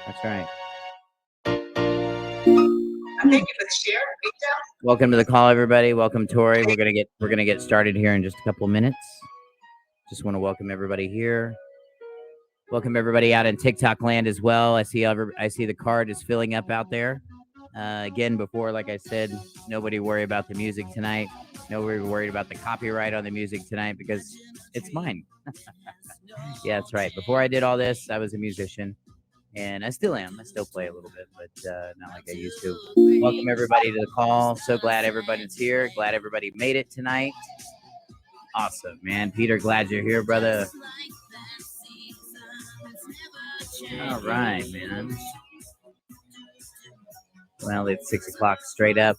That's right. Thank you for the share. Welcome to the call, everybody. Welcome, Tori. We're gonna get started here in just a couple of minutes. Just want to welcome everybody here. Welcome everybody out in TikTok land as well. I see the card is filling up out there. Again, before, like I said, nobody worry about the music tonight. Nobody worried about the copyright on the music tonight because it's mine. Yeah, that's right. Before I did all this, I was a musician, and I still am. I still play a little bit, but not like I used to. Welcome everybody to the call. So glad everybody's here. Glad everybody made it tonight. Awesome, man. Peter, glad you're here, brother. All right, man. Well, it's 6 o'clock straight up.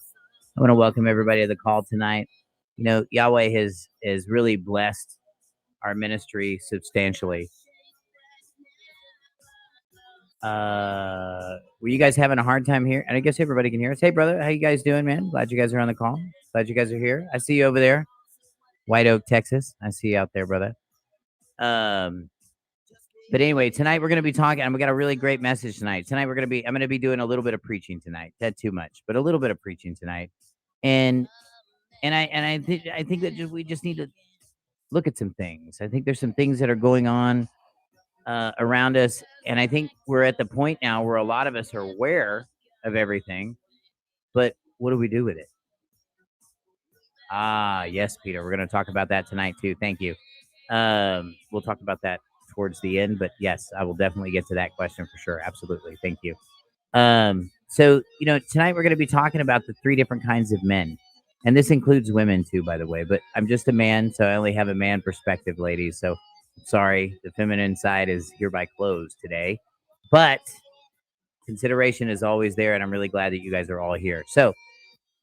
I want to welcome everybody to the call tonight. You know, Yahweh has really blessed our ministry substantially. Were you guys having a hard time here? And I guess everybody can hear us. Hey, brother, how you guys doing, man? Glad you guys are on the call. Glad you guys are here. I see you over there, White Oak, Texas. I see you out there, brother. But anyway, tonight we're going to be talking, and we got a really great message tonight. Tonight I'm going to be doing a little bit of preaching tonight. Not too much, but a little bit of preaching tonight. And I think that we just need to look at some things. I think there's some things that are going on around us, and I think we're at the point now where a lot of us are aware of everything, but what do we do with it? Yes, Peter, we're going to talk about that tonight too. Thank you. We'll talk about that towards the end, but yes, I will definitely get to that question for sure. Absolutely. Thank you. So, you know, tonight we're going to be talking about the 3 different kinds of men. And this includes women too, by the way, but I'm just a man, so I only have a man perspective, ladies. So sorry, the feminine side is hereby closed today, but consideration is always there. And I'm really glad that you guys are all here. So,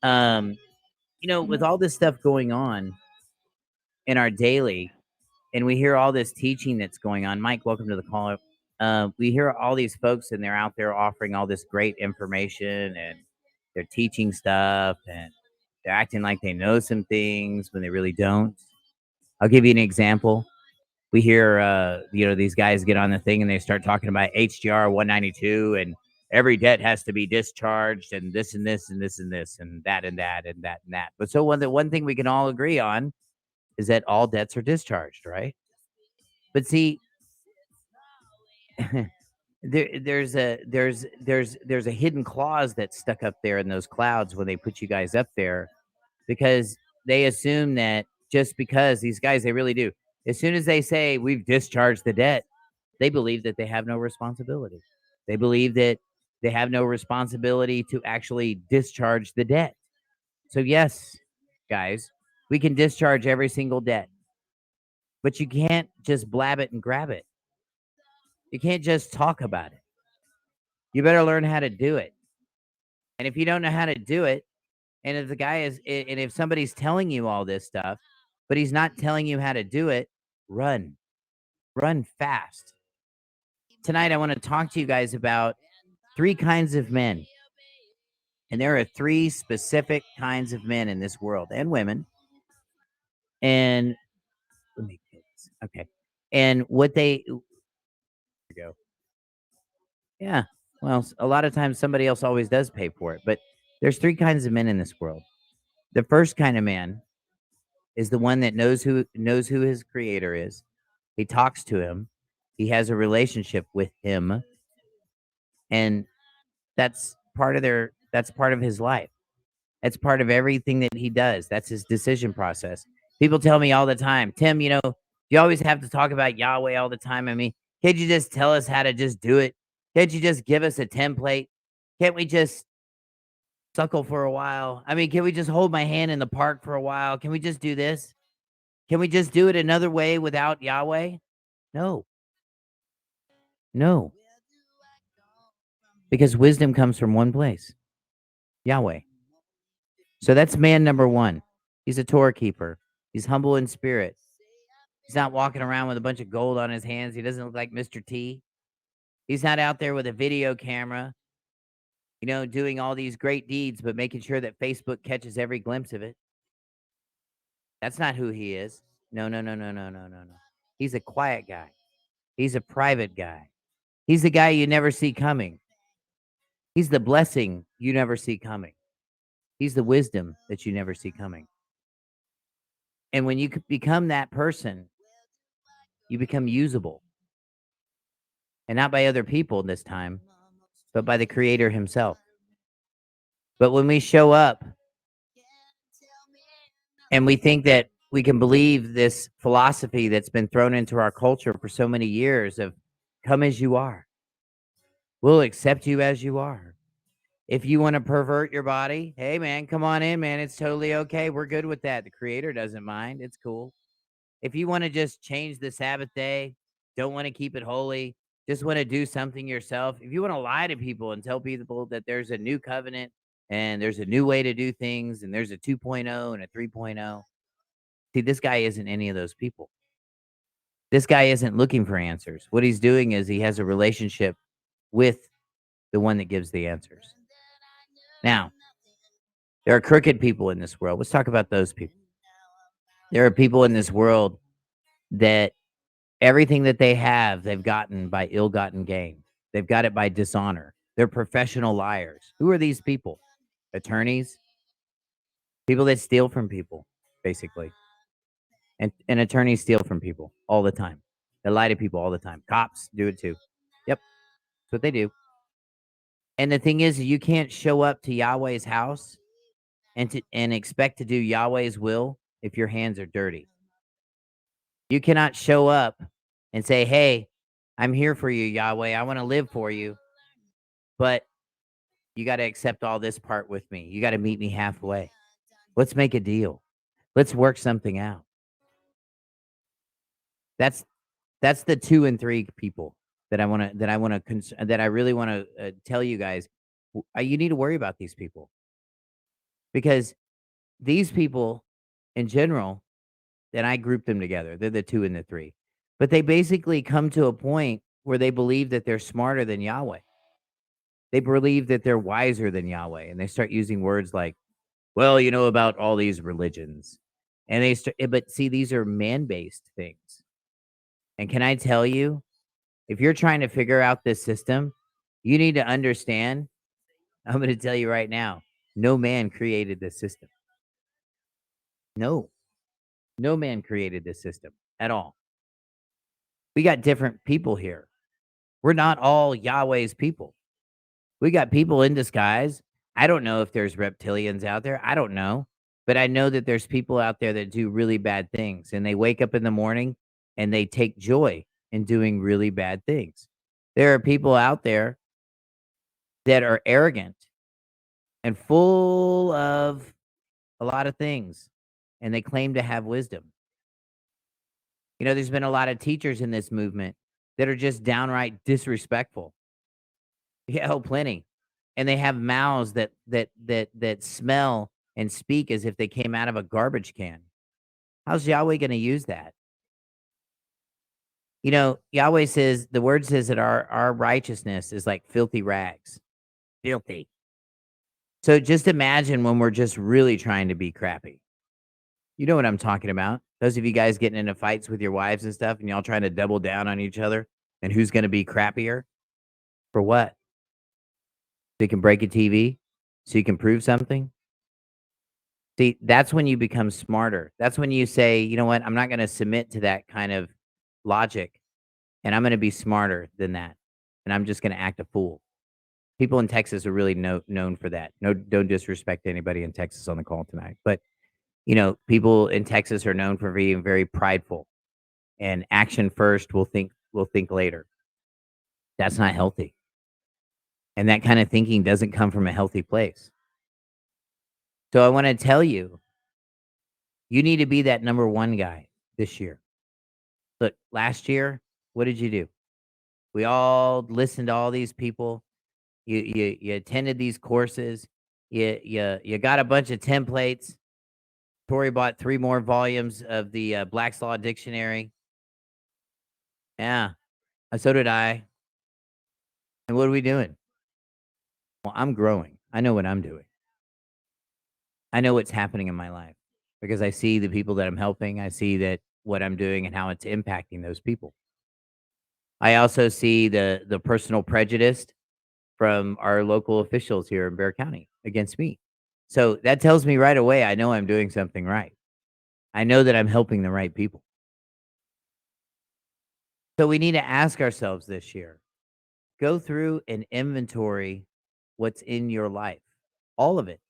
you know, with all this stuff going on in our daily, and we hear all this teaching that's going on. Mike, welcome to the call. We hear all these folks, and they're out there offering all this great information, and they're teaching stuff, and they're acting like they know some things when they really don't. I'll give you an example. We hear, you know, these guys get on the thing and they start talking about HGR 192, and every debt has to be discharged, and this and this and this and this and that and that and that and that. But so one thing we can all agree on is that all debts are discharged, right? But see, there's a hidden clause that's stuck up there in those clouds when they put you guys up there, because they assume that just because these guys, they really do, as soon as they say we've discharged the debt, they believe that they have no responsibility. They believe that they have no responsibility to actually discharge the debt. So yes, guys, we can discharge every single debt, but you can't just blab it and grab it. You can't just talk about it. You better learn how to do it. And if you don't know how to do it, and if the guy is, and if somebody's telling you all this stuff, but he's not telling you how to do it, run fast. Tonight, I want to talk to you guys about 3 kinds of men. And there are 3 specific kinds of men in this world, and women. And let me get this. Okay. And what they go. Yeah. Well, a lot of times somebody else always does pay for it, but there's 3 kinds of men in this world. The first kind of man is the one that knows who his creator is. He talks to him. He has a relationship with him. And that's part of his life. That's part of everything that he does. That's his decision process. People tell me all the time, Tim, you know, you always have to talk about Yahweh all the time. I mean, can't you just tell us how to just do it? Can't you just give us a template? Can't we just suckle for a while? I mean, can we just hold my hand in the park for a while? Can we just do this? Can we just do it another way without Yahweh? No. No. Because wisdom comes from one place, Yahweh. So that's man number 1. He's a Torah keeper. He's humble in spirit. He's not walking around with a bunch of gold on his hands. He doesn't look like Mr. T. He's not out there with a video camera, you know, doing all these great deeds, but making sure that Facebook catches every glimpse of it. That's not who he is. No. He's a quiet guy. He's a private guy. He's the guy you never see coming. He's the blessing you never see coming. He's the wisdom that you never see coming. And when you become that person, you become usable. And not by other people this time, but by the creator himself. But when we show up and we think that we can believe this philosophy that's been thrown into our culture for so many years of come as you are, we'll accept you as you are. If you want to pervert your body, hey man, come on in, man. It's totally okay. We're good with that. The creator doesn't mind. It's cool. If you want to just change the Sabbath day, don't want to keep it holy, just want to do something yourself. If you want to lie to people and tell people that there's a new covenant and there's a new way to do things and there's a 2.0 and a 3.0, see, this guy isn't any of those people. This guy isn't looking for answers. What he's doing is he has a relationship with the one that gives the answers. Now, there are crooked people in this world. Let's talk about those people. There are people in this world that everything that they have, they've gotten by ill-gotten gain. They've got it by dishonor. They're professional liars. Who are these people? Attorneys, people that steal from people, basically. And attorneys steal from people all the time. They lie to people all the time. Cops do it too. Yep, that's what they do. And the thing is, you can't show up to Yahweh's house and expect to do Yahweh's will if your hands are dirty. You cannot show up and say, "Hey, I'm here for you, Yahweh. I want to live for you." But you got to accept all this part with me. You got to meet me halfway. Let's make a deal. Let's work something out. That's that's the 2 and 3 people that I really want to tell you guys. You need to worry about these people because these people, in general, then I group them together. They're the 2 and the 3, but they basically come to a point where they believe that they're smarter than Yahweh. They believe that they're wiser than Yahweh, and they start using words like, well, you know about all these religions. And but see, these are man-based things. And can I tell you, if you're trying to figure out this system, you need to understand, I'm going to tell you right now, no man created this system. No, no man created this system at all. We got different people here. We're not all Yahweh's people. We got people in disguise. I don't know if there's reptilians out there. I don't know. But I know that there's people out there that do really bad things and they wake up in the morning and they take joy in doing really bad things. There are people out there that are arrogant and full of a lot of things and they claim to have wisdom. You know, there's been a lot of teachers in this movement that are just downright disrespectful. Yeah, oh, plenty. And they have mouths that smell and speak as if they came out of a garbage can. How's Yahweh gonna use that? You know, Yahweh says the word says that our righteousness is like filthy rags. Filthy. So just imagine when we're just really trying to be crappy. You know what I'm talking about. Those of you guys getting into fights with your wives and stuff, and y'all trying to double down on each other and who's gonna be crappier? For what? So you can break a TV? So you can prove something? See, that's when you become smarter. That's when you say, you know what? I'm not going to submit to that kind of logic and I'm going to be smarter than that. And I'm just going to act a fool. People in Texas are really known for that. No, don't disrespect anybody in Texas on the call tonight. But, you know, people in Texas are known for being very prideful and action first, we'll think later. That's not healthy. And that kind of thinking doesn't come from a healthy place. So I want to tell you, you need to be that number one guy this year. Look, last year, what did you do? We all listened to all these people. You attended these courses. You got a bunch of templates. Tori bought 3 more volumes of the Black's Law Dictionary. Yeah, so did I. And what are we doing? Well, I'm growing. I know what I'm doing. I know what's happening in my life because I see the people that I'm helping. I see that what I'm doing and how it's impacting those people. I also see the personal prejudice from our local officials here in Bear County against me. So that tells me right away I know I'm doing something right. I know that I'm helping the right people. So we need to ask ourselves this year, go through and inventory what's in your life, all of it.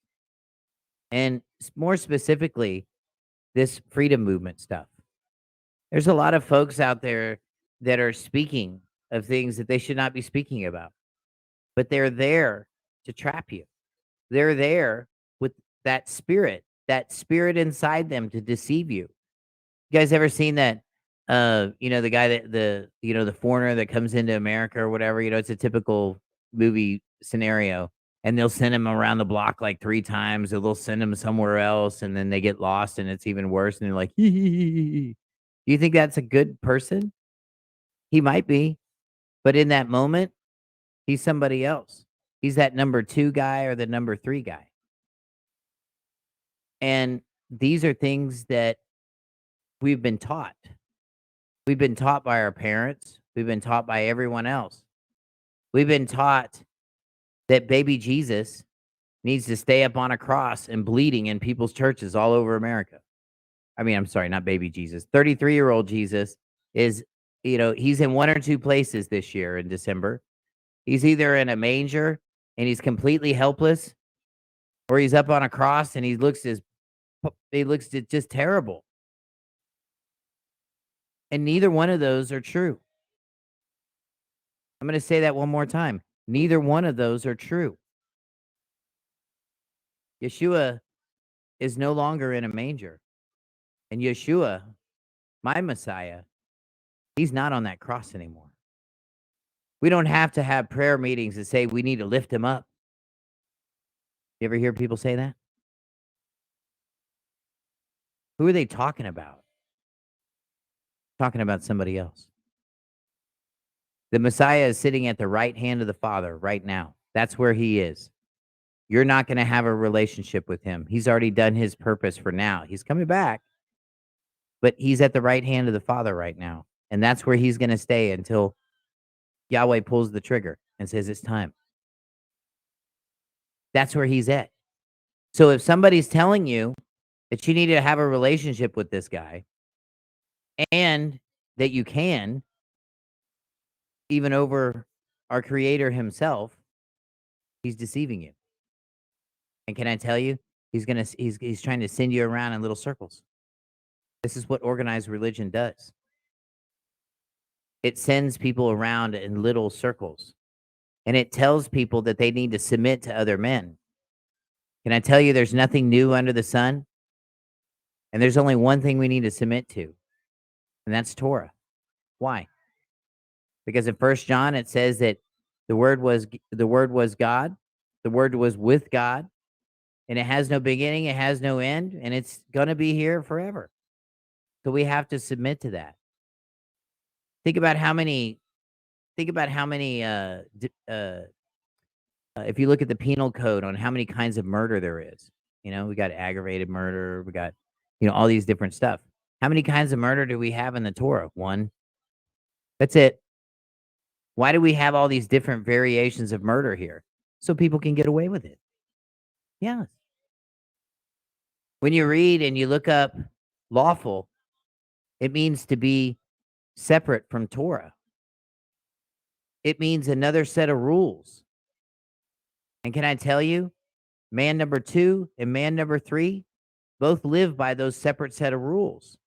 And more specifically, this freedom movement stuff. There's a lot of folks out there that are speaking of things that they should not be speaking about, but they're there to trap you. They're there with that spirit inside them to deceive you. You guys ever seen that? The guy that the foreigner that comes into America or whatever. It's a typical movie scenario, and they'll send him around the block like 3 times, or they'll send him somewhere else, and then they get lost, and it's even worse. And they're like, hee, hee, hee, hee, hee. Do you think that's a good person? He might be, but in that moment, he's somebody else. He's that number 2 guy or the number 3 guy. And these are things that we've been taught. We've been taught by our parents. We've been taught by everyone else. We've been taught that baby Jesus needs to stay up on a cross and bleeding in people's churches all over America. I mean, I'm sorry, not baby Jesus. 33-year-old Jesus is, he's in 1 or 2 places this year in December. He's either in a manger and he's completely helpless, or he's up on a cross and he looks just terrible. And neither one of those are true. I'm going to say that one more time. Neither one of those are true. Yeshua is no longer in a manger. And Yeshua, my Messiah, he's not on that cross anymore. We don't have to have prayer meetings that say we need to lift him up. You ever hear people say that? Who are they talking about? Talking about somebody else. The Messiah is sitting at the right hand of the Father right now. That's where he is. You're not going to have a relationship with him. He's already done his purpose for now. He's coming back, but he's at the right hand of the Father right now. And that's where he's going to stay until Yahweh pulls the trigger and says it's time. That's where he's at. So if somebody's telling you that you need to have a relationship with this guy and that you can, even over our creator himself, he's deceiving you. And can I tell you, he's trying to send you around in little circles. This is what organized religion does. It sends people around in little circles, and it tells people that they need to submit to other men. Can I tell you there's nothing new under the sun? And there's only one thing we need to submit to, and that's Torah. Why? Because in 1 John it says that the word was God, the word was with God, and it has no beginning, it has no end, and it's going to be here forever. So we have to submit to that. Think about how many if you look at the penal code on how many kinds of murder there is. We got aggravated murder, we got all these different stuff. How many kinds of murder do we have in the Torah? 1. That's it. Why do we have all these different variations of murder here? So people can get away with it. Yeah. When you read and you look up lawful, it means to be separate from Torah. It means another set of rules. And can I tell you, man number 2 and man number 3 both live by those separate set of rules.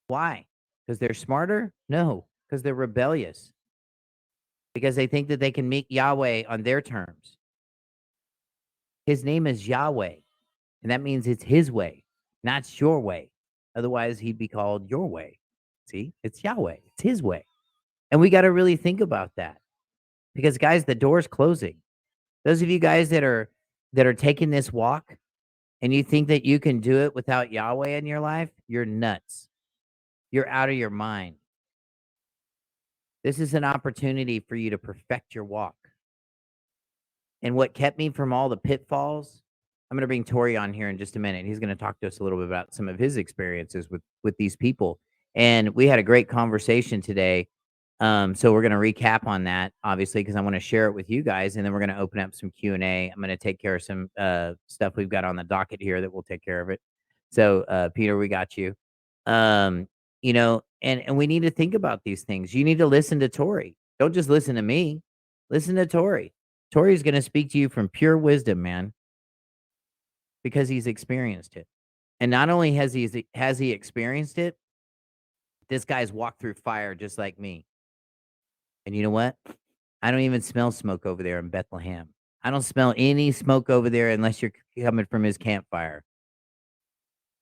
Why? Because they're smarter? No, because they're rebellious. Because they think that they can meet Yahweh on their terms. His name is Yahweh, and that means it's his way, not your way. Otherwise, he'd be called your way. See, it's Yahweh. It's his way. And we got to really think about that. Because, guys, the door's closing. Those of you guys that are taking this walk and you think that you can do it without Yahweh in your life, you're nuts. You're out of your mind. This is an opportunity for you to perfect your walk. And what kept me from all the pitfalls, I'm going to bring Tory on here in just a minute. He's going to talk to us a little bit about some of his experiences with these people. And we had a great conversation today So we're gonna recap on that, obviously, because I want to share it with you guys, and then we're gonna open up some Q&A. I'm gonna take care of some stuff we've got on the docket here that we'll take care of it. So Peter, we got you. Um, and we need to think about these things. You need to listen to Tori. Don't just listen to me. Listen to Tori. Tori's gonna speak to you from pure wisdom, man, because he's experienced it. And not only has he experienced it, this guy's walked through fire just like me. And you know what? I don't even smell smoke over there in Bethlehem. I don't smell any smoke over there unless you're coming from his campfire,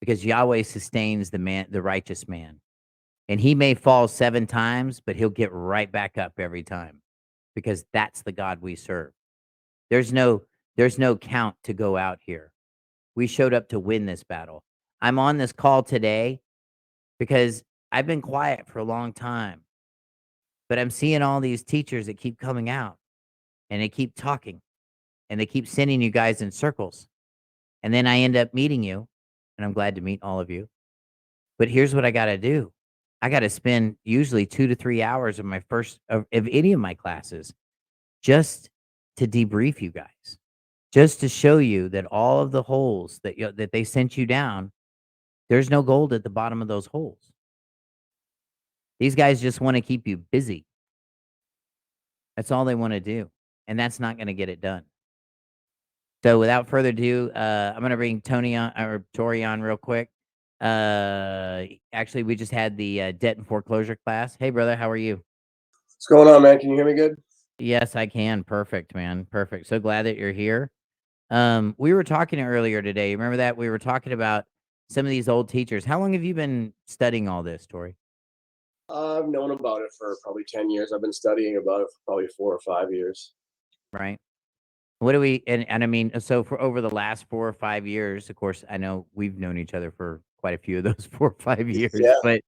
because Yahweh sustains the righteous man. And he may fall 7 times, but he'll get right back up every time, because that's the God we serve. There's no count to go out here. We showed up to win this battle. I'm on this call today because I've been quiet for a long time, but I'm seeing all these teachers that keep coming out, and they keep talking, and they keep sending you guys in circles. And then I end up meeting you, and I'm glad to meet all of you. But here's what I got to do. I got to spend usually 2 to 3 hours of my first of any of my classes just to debrief you guys, just to show you that all of the holes that they sent you down, there's no gold at the bottom of those holes. These guys just want to keep you busy. That's all they want to do, and that's not going to get it done. So without further ado, I'm going to bring Tony on, or Tori on, real quick. Actually, we just had the debt and foreclosure class. Hey, brother, how are you? What's going on, man? Can you hear me good? Yes, I can. Perfect, man. Perfect. So glad that you're here. We were talking earlier today. Remember that we were talking about some of these old teachers. How long have you been studying all this, Tori? I've known about it for probably 10 years. I've been studying about it for probably 4 or 5 years. Right. What do we and I mean, so for over the last 4 or 5 years, of course, I know we've known each other for quite a few of those 4 or 5 years, Yeah, but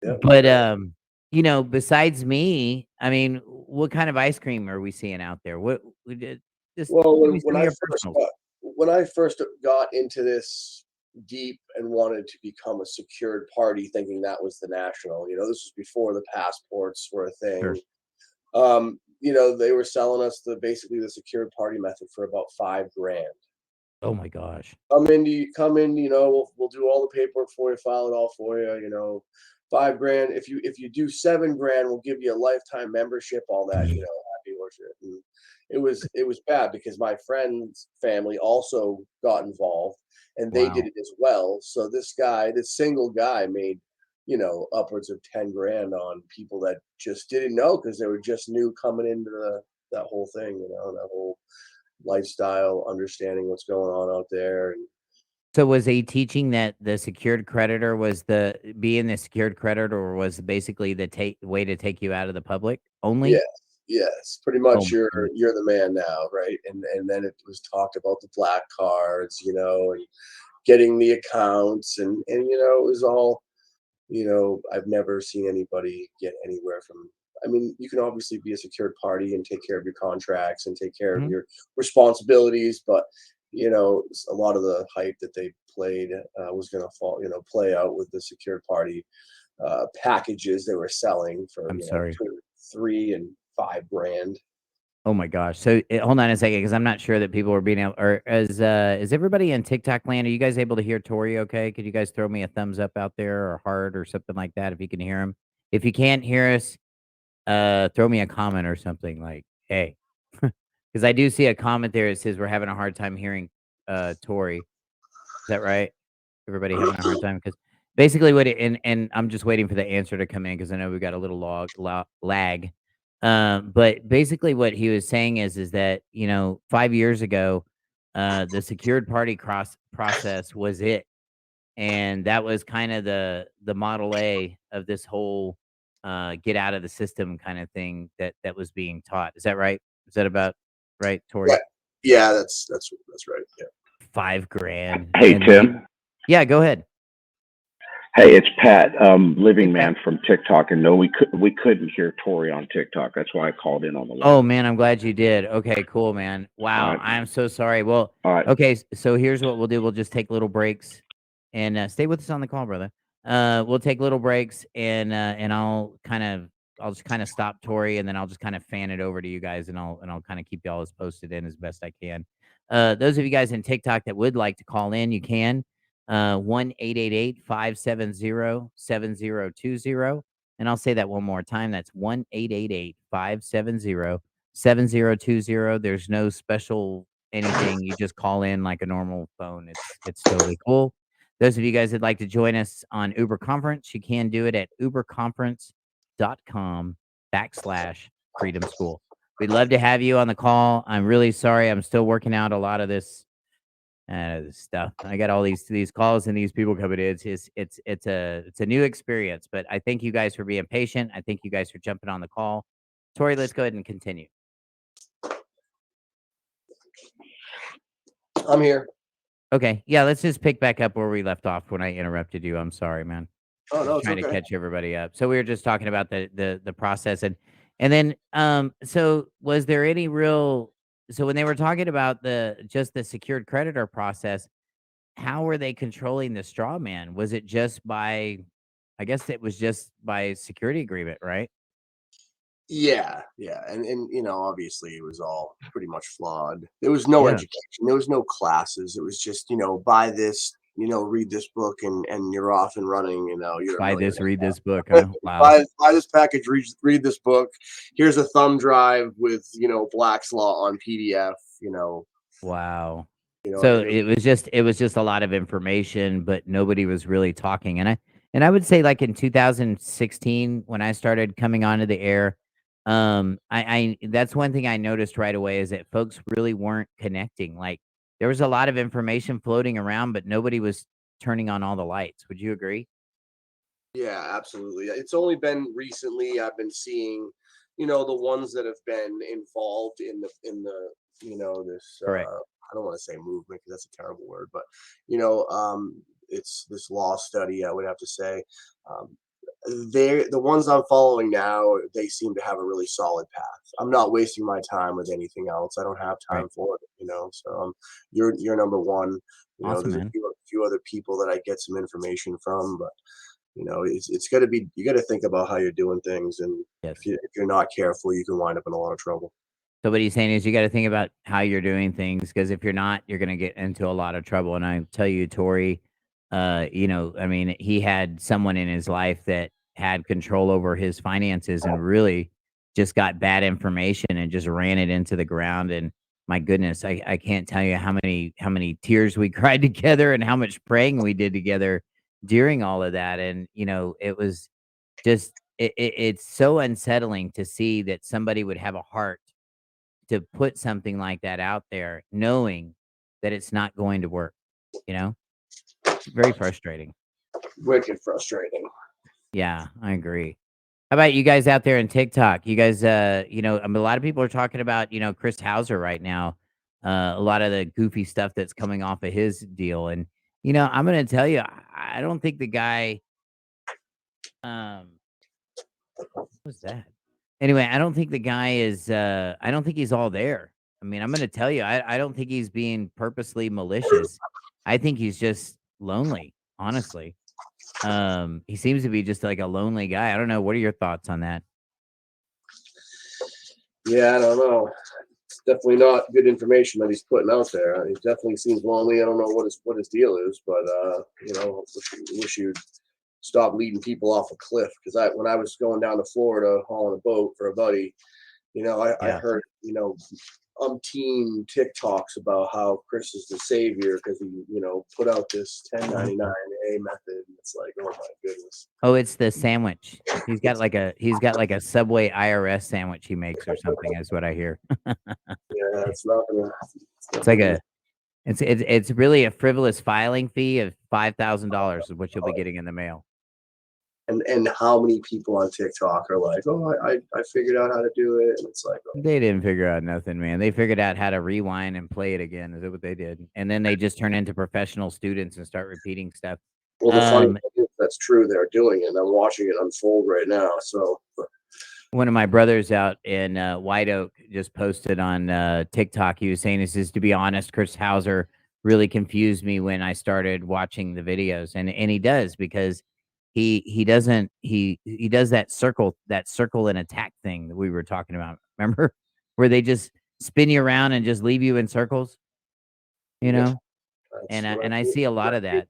yeah. but besides me, I mean, what kind of ice cream are we seeing out there? What we did just Well, give me some of your personals. when I first got into this deep and wanted to become a secured party, thinking that was the national, this was before the passports were a Sure. thing. They were selling us basically the secured party method for about $5,000. Oh my gosh. Come in, we'll do all the paperwork for you, file it all for you, $5,000. If you do $7,000, we'll give you a lifetime membership, all that, happy worship. And it was bad because my friend's family also got involved and they did Wow. it as well. So this single guy made, upwards of $10,000 on people that just didn't know because they were just new coming into that whole thing, that whole lifestyle, understanding what's going on out there. And So was he teaching that the secured creditor was being the secured creditor, or was basically the way to take you out of the public only? yes, yes, pretty Oh much my you're goodness. you're the man now, right? And then it was talked about the black cards, and getting the accounts, and it was all, I've never seen anybody get anywhere from. I mean, you can obviously be a secured party and take care of your contracts and take care of Mhm. your responsibilities, but a lot of the hype that they played was going to play out with the secured party packages they were selling for I'm sorry. between 3 and 5 grand. Oh my gosh. So hold on a second, because I'm not sure that people are being able, or is everybody in TikTok land? Are you guys able to hear Tori okay? Could you guys throw me a thumbs up out there, or heart, or something like that if you can hear him? If you can't hear us, throw me a comment or something like, hey. Because I do see a comment there that says we're having a hard time hearing Tori. Is that right? Everybody having a hard time? Because basically what and I'm just waiting for the answer to come in, because I know we've got a little lag. But basically what he was saying is that, 5 years ago, the secured party process was it. And that was kind of the model A of this whole get out of the system kind of thing that was being taught. Is that right? Is that about right, Tori? Right. Yeah, that's right. Yeah. 5 grand. Hey, And then Tim. yeah, go ahead. Hey, it's Pat, Hey, Living Pat. Man from TikTok. And no, we couldn't hear Tori on TikTok. That's why I called in on the Oh, live. man, I'm glad you did. Okay, cool, man. All Wow, right. I'm so sorry. Well, All right. okay, so here's what we'll do. We'll just take little breaks, and stay with us on the call, brother. We'll take little breaks, and I'll kind of just kind of stop Tori, and then I'll just kind of fan it over to you guys, and I'll kind of keep y'all as posted in as best I can. Those of you guys in TikTok that would like to call in, you can. 1-888-570-7020. And I'll say that one more time. That's 1-888-570-7020. There's no special anything. You just call in like a normal phone. It's totally cool. Those of you guys that'd like to join us on Uber Conference, you can do it at uberconference.com/freedom school. We'd love to have you on the call. I'm really sorry. I'm still working out a lot of this stuff. I got all these calls and these people coming in. It's a new experience, but I thank you guys for being patient. I thank you guys for jumping on the call. Tori, let's go ahead and continue. I'm here. Okay, yeah, let's just pick back up where we left off when I interrupted you. I'm sorry, man. Oh no, it's Trying okay. to catch everybody up. So we were just talking about the process, and then so was there any real, so when they were talking about just the secured creditor process, how were they controlling the straw man? Was it just by, I guess it was just by security agreement, right? Yeah, and obviously it was all pretty much flawed. There was no Yeah. education. There was no classes. It was just buy this, read this book, and you're off and running. You're a Buy this, millionaire. read this book, huh? Wow. buy this package, read this book. Here's a thumb drive with Black's Law on PDF. Wow. You know, So and it was just a lot of information, but nobody was really talking. And I would say like in 2016 when I started coming onto the air, I that's one thing I noticed right away is that folks really weren't connecting. Like there was a lot of information floating around, but nobody was turning on all the lights. Would you agree? Yeah, absolutely. It's only been recently I've been seeing, the ones that have been involved in the this Correct. I don't want to say movement because that's a terrible word, but it's this law study, I would have to say. Um, the ones I'm following now, they seem to have a really solid path. I'm not wasting my time with anything else. I don't have time Right. for it, So you're number one. Awesome, There's man. a few other people that I get some information from, but it's got to be, you got to think about how you're doing things, and Yes. if you're not careful, you can wind up in a lot of trouble. So what he's saying is you got to think about how you're doing things because if you're not, you're going to get into a lot of trouble. And I tell you, Tori, I mean, he had someone in his life that had control over his finances and really just got bad information and just ran it into the ground. And my goodness, I can't tell you how many tears we cried together and how much praying we did together during all of that. And it was just it's so unsettling to see that somebody would have a heart to put something like that out there knowing that it's not going to work, you know? It's very frustrating. Wicked frustrating. Yeah, I agree. How about you guys out there in TikTok? You guys, I mean, a lot of people are talking about, Chris Hauser right now. A lot of the goofy stuff that's coming off of his deal. And, I'm going to tell you, I don't think the guy, what was that? Anyway, I don't think the guy is, I don't think he's all there. I mean, I'm going to tell you, I don't think he's being purposely malicious. I think he's just lonely, honestly. He seems to be just like a lonely guy. I don't know. What are your thoughts on that? Yeah, I don't know. It's definitely not good information that he's putting out there. He definitely seems lonely. I don't know what his deal is, but wish you'd stop leading people off a cliff. Because when I was going down to Florida hauling a boat for a buddy, I Yeah. heard umpteen TikToks about how Chris is the savior because he put out this 1099-A method. And it's like, oh my goodness. Oh, it's the sandwich. He's got like a Subway IRS sandwich he makes or something, is what I hear. Yeah, it's not gonna. It's like it's really a frivolous filing fee of $5,000 is what you'll be getting in the mail. And how many people on TikTok are like, oh, I figured out how to do it, and it's like, oh. They didn't figure out nothing, man. They figured out how to rewind and play it again. Is that what they did? And then they just turn into professional students and start repeating stuff. Well, the funny thing is that's true. They're doing it. And I'm watching it unfold right now. So One of my brothers out in White Oak just posted on TikTok. He was saying, "He says, to be honest, Chris Hauser really confused me when I started watching the videos," and he does because he doesn't he does that circle and attack thing that we were talking about. Remember where they just spin you around and just leave you in circles, you Yeah, know? that's what And I see a lot of that.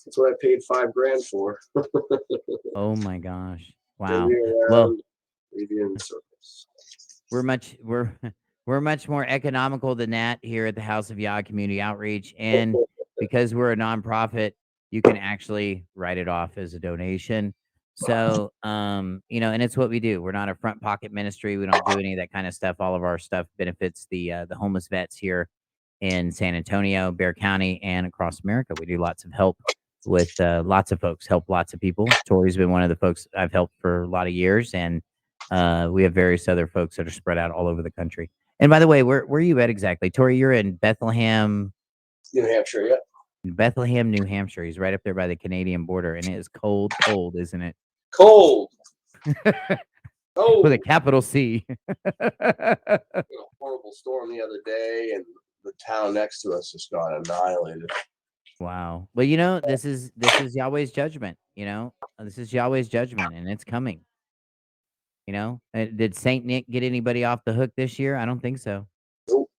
that's what I paid $5,000 for. Oh my gosh. Bring Wow. me Well, around, leave you in circles. we're we're much more economical than that here at the House of Yah Community Outreach, and because we're a nonprofit, you can actually write it off as a donation. So, and it's what we do. We're not a front pocket ministry. We don't do any of that kind of stuff. All of our stuff benefits the homeless vets here in San Antonio, Bexar County, and across America. We do lots of help with lots of folks, help lots of people. Tori's been one of the folks I've helped for a lot of years, and we have various other folks that are spread out all over the country. And by the way, where are you at exactly? Tori, you're in New Hampshire, yeah. Bethlehem, New Hampshire. He's right up there by the Canadian border, and it is cold, cold, isn't it? Cold. With a Cold. capital C. A horrible storm the other day, and the town next to us just got annihilated. Wow. Well, this is Yahweh's judgment, This is Yahweh's judgment, and it's coming. Did Saint Nick get anybody off the hook this year? I don't think so. Nope.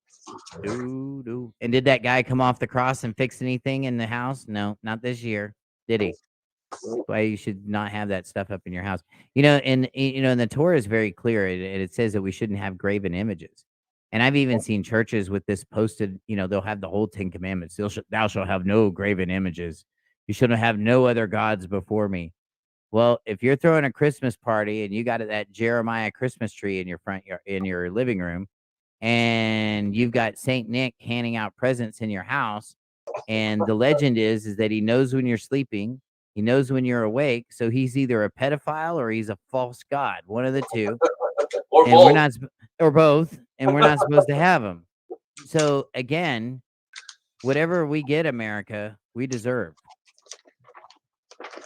No. And did that guy come off the cross and fix anything in the house? No, not this year. Did he? Nope. Why you should not have that stuff up in your house. And the Torah is very clear. It says that we shouldn't have graven images. And I've even seen churches with this posted, they'll have the whole 10 commandments. Thou shalt have no graven images. You shouldn't have no other gods before me. Well, if you're throwing a Christmas party and you got that Jeremiah Christmas tree in your in your living room, and you've got Saint Nick handing out presents in your house, and the legend is that he knows when you're sleeping, he knows when you're awake, so he's either a pedophile or he's a false god, one of the two. Or And both. we're not or both, and we're not supposed to have them. So again, whatever we get, America, we deserve.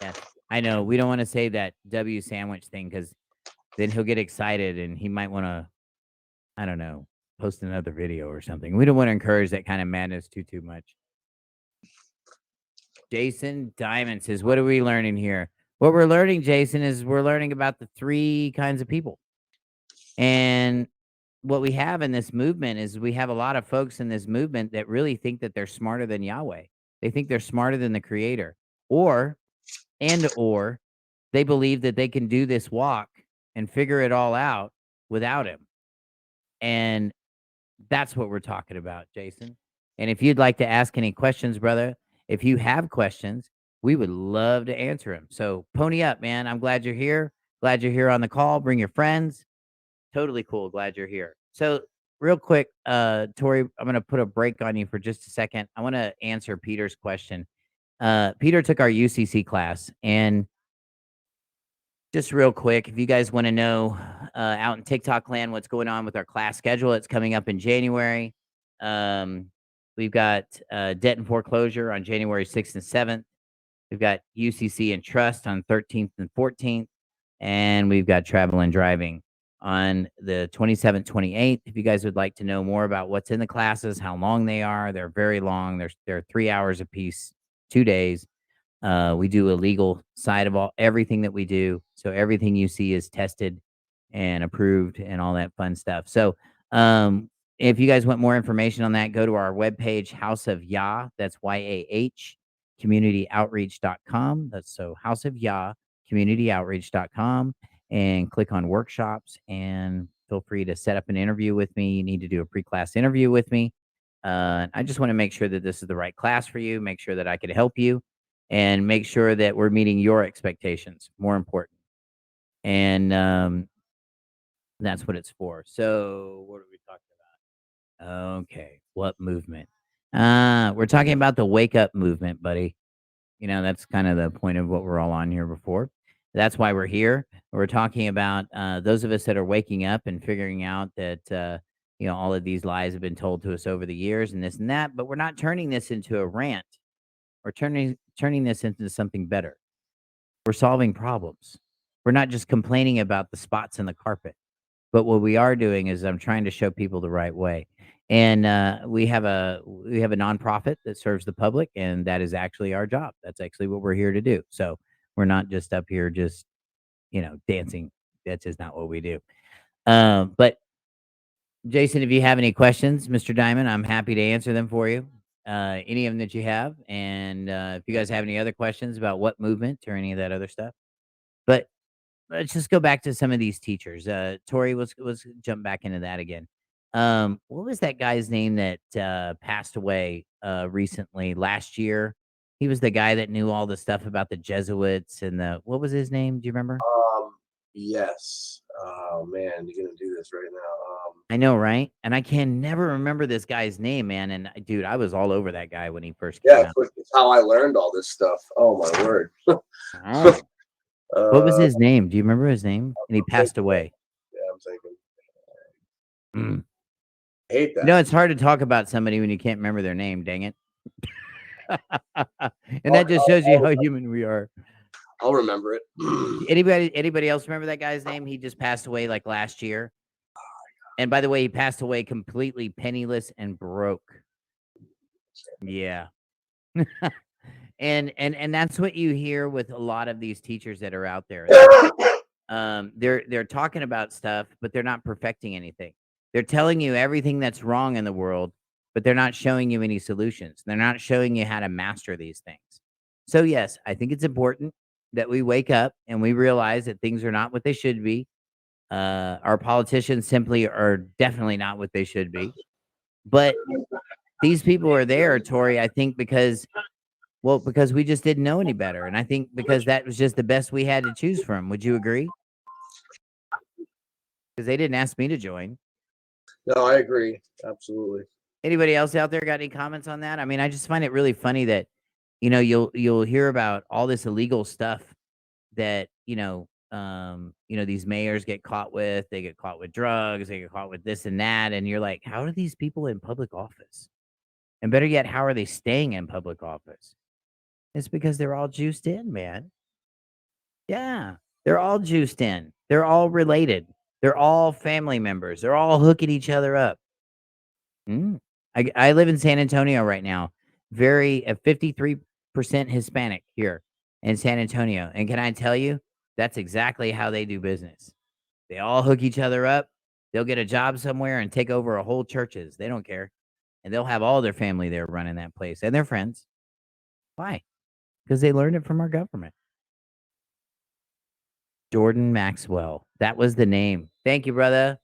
Yes. I know we don't want to say that W sandwich thing because then he'll get excited and he might want to, I don't know, post another video or something. We don't want to encourage that kind of madness too much. Jason Diamond says, what are we learning here? What we're learning, Jason, is we're learning about the 3 kinds of people. And what we have in this movement is we have a lot of folks in this movement that really think that they're smarter than Yahweh. They think they're smarter than the Creator. Or they believe that they can do this walk and figure it all out without him. And that's what we're talking about, Jason. And if you'd like to ask any questions, brother, if you have questions, we would love to answer them. So pony up, man. I'm glad you're here. Glad you're here on the call. Bring your friends. Totally cool. Glad you're here. So real quick, Tori, I'm going to put a break on you for just a second. I want to answer Peter's question. Peter took our UCC class, and just real quick, if you guys want to know out in TikTok land what's going on with our class schedule, it's coming up in January. We've got debt and foreclosure on January 6th and 7th. We've got UCC and trust on 13th and 14th. And we've got travel and driving on the 27th, 28th. If you guys would like to know more about what's in the classes, how long they are, they're very long. They're 3 hours apiece, 2 days. We do a legal side of everything that we do. So everything you see is tested and approved and all that fun stuff. So if you guys want more information on that, go to our webpage, House of Yah. That's YAH, communityoutreach.com. That's so House of Yah, communityoutreach.com, and click on workshops and feel free to set up an interview with me. You need to do a pre-class interview with me. I just want to make sure that this is the right class for you, make sure that I could help you, and make sure that we're meeting your expectations, more important. And that's what it's for. So what are we talking about? Okay, what movement? We're talking about the wake up movement, buddy. That's kind of the point of what we're all on here before. That's why we're here. We're talking about those of us that are waking up and figuring out that all of these lies have been told to us over the years and this and that, but we're not turning this into a rant. We're turning this into something better. We're solving problems. We're not just complaining about the spots in the carpet, but what we are doing is I'm trying to show people the right way. And we have a nonprofit that serves the public, and that is actually our job. That's actually what we're here to do. So We're not just up here just, dancing. That's just not what we do. But Jason, if you have any questions, Mr. Diamond, I'm happy to answer them for you. Any of them that you have. And if you guys have any other questions about what movement or any of that other stuff. But let's just go back to some of these teachers. Tori, let's jump back into that again. What was that guy's name that passed away recently last year? He was the guy that knew all the stuff about the Jesuits and what was his name? Do you remember? Yes. Oh man, you're gonna do this right now. I know, right? And I can never remember this guy's name, man. And dude, I was all over that guy when he first came out. It's how I learned all this stuff. Oh my word. Oh. What was his name? Do you remember his name? And he passed away. Yeah, I'm thinking. Mm. I hate that. It's hard to talk about somebody when you can't remember their name. Dang it! And that just shows you how human we are. I'll remember it. Anybody else remember that guy's name? He just passed away like last year. And by the way, he passed away completely penniless and broke. Yeah. and that's what you hear with a lot of these teachers that are out there. They're talking about stuff, but they're not perfecting anything. They're telling you everything that's wrong in the world, but they're not showing you any solutions. They're not showing you how to master these things. So yes, I think it's important that we wake up and we realize that things are not what they should be. Our politicians simply are definitely not what they should be. But these people are there, Tori, I think because we just didn't know any better. And I think because that was just the best we had to choose from. Would you agree? Because they didn't ask me to join. No, I agree. Absolutely. Anybody else out there got any comments on that? I mean, I just find it really funny that, you'll hear about all this illegal stuff that, these mayors get caught with. They get caught with drugs. They get caught with this and that. And you're like, how are these people in public office? And better yet, how are they staying in public office? It's because they're all juiced in, man. Yeah, they're all juiced in. They're all related. They're all family members. They're all hooking each other up. I live in San Antonio right now. 53% Hispanic here in San Antonio. And can I tell you, that's exactly how they do business. They all hook each other up. They'll get a job somewhere and take over a whole churches. They don't care. And they'll have all their family there running that place and their friends. Why? Because they learned it from our government. Jordan Maxwell. That was the name. Thank you, brother.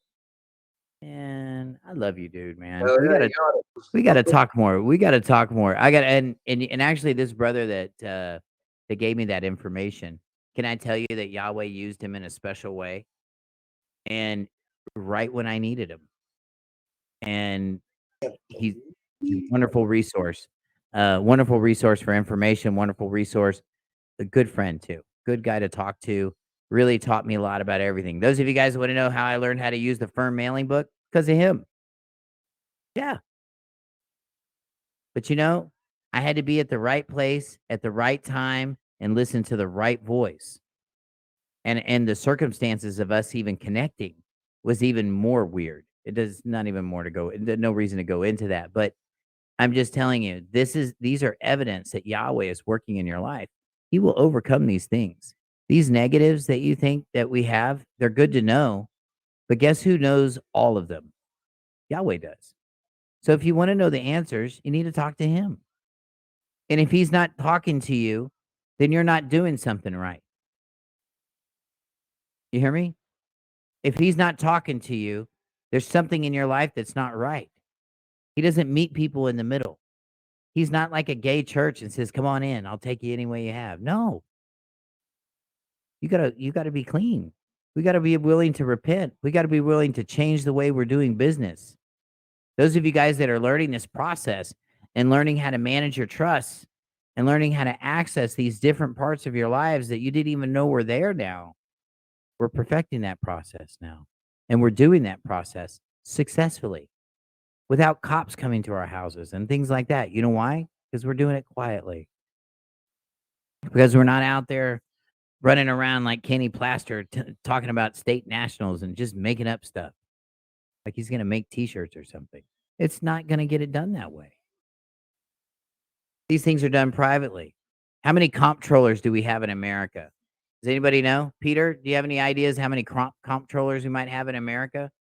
And I love you, dude, man. We gotta talk more. We gotta talk more. I got and actually this brother that gave me that information. Can I tell you that Yahweh used him in a special way? And right when I needed him. And he's a wonderful resource. Wonderful resource for information, wonderful resource. A good friend too. Good guy to talk to. Really taught me a lot about everything. Those of you guys want to know how I learned how to use the firm mailing book? Because of him. Yeah. But I had to be at the right place at the right time and listen to the right voice. And the circumstances of us even connecting was even more weird. It does not even more to go. No reason to go into that. But I'm just telling you, these are evidence that Yahweh is working in your life. He will overcome these things. These negatives that you think that we have, they're good to know. But guess who knows all of them? Yahweh does. So if you want to know the answers, you need to talk to him. And if he's not talking to you, then you're not doing something right. You hear me? If he's not talking to you, there's something in your life that's not right. He doesn't meet people in the middle. He's not like a gay church and says, "Come on in, I'll take you any way you have." No. You gotta be clean. We gotta be willing to repent. We gotta be willing to change the way we're doing business. Those of you guys that are learning this process and learning how to manage your trust and learning how to access these different parts of your lives that you didn't even know were there now, we're perfecting that process now. And we're doing that process successfully without cops coming to our houses and things like that. You know why? Because we're doing it quietly. Because we're not out there running around like Kenny Plaster talking about state nationals and just making up stuff. Like he's going to make t-shirts or something. It's not going to get it done that way. These things are done privately. How many comptrollers do we have in America? Does anybody know? Peter, do you have any ideas how many comptrollers we might have in America?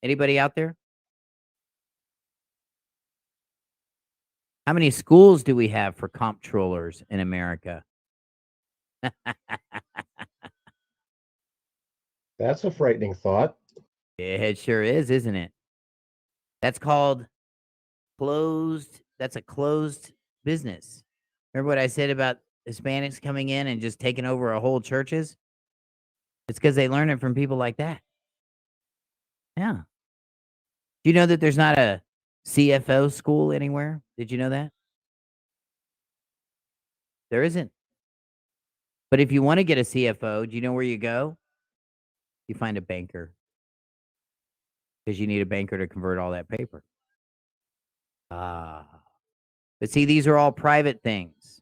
Anybody out there? How many schools do we have for comptrollers in America? That's a frightening thought. It sure is, isn't it? That's called closed. That's a closed business. Remember what I said about Hispanics coming in and just taking over a whole churches? It's because they learn it from people like that. Yeah. Do you know that there's not a CFO school anywhere? Did you know that? There isn't. But if you want to get a CFO, do you know where you go? You find a banker. Because you need a banker to convert all that paper. Ah. But see, these are all private things.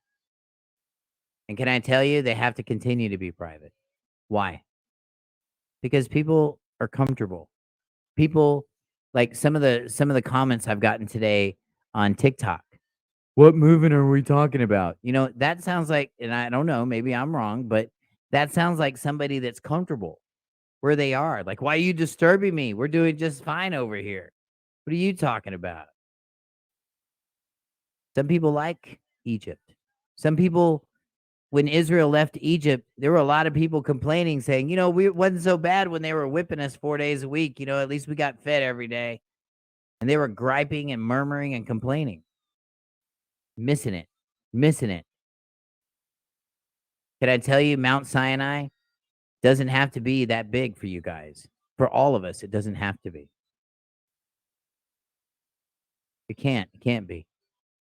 And can I tell you, they have to continue to be private. Why? Because people are comfortable. People, like some of the comments I've gotten today on TikTok. What movement are we talking about? You know, that sounds like, and I don't know, maybe I'm wrong, but that sounds like somebody that's comfortable where they are. Like, why are you disturbing me? We're doing just fine over here. What are you talking about? Some people like Egypt. Some people, when Israel left Egypt, there were a lot of people complaining, saying, you know, it wasn't so bad when they were whipping us 4 days a week. You know, at least we got fed every day. And they were griping and murmuring and complaining. Missing it. Missing it. Can I tell you, Mount Sinai doesn't have to be that big for you guys. For all of us, it doesn't have to be. It can't. It can't be.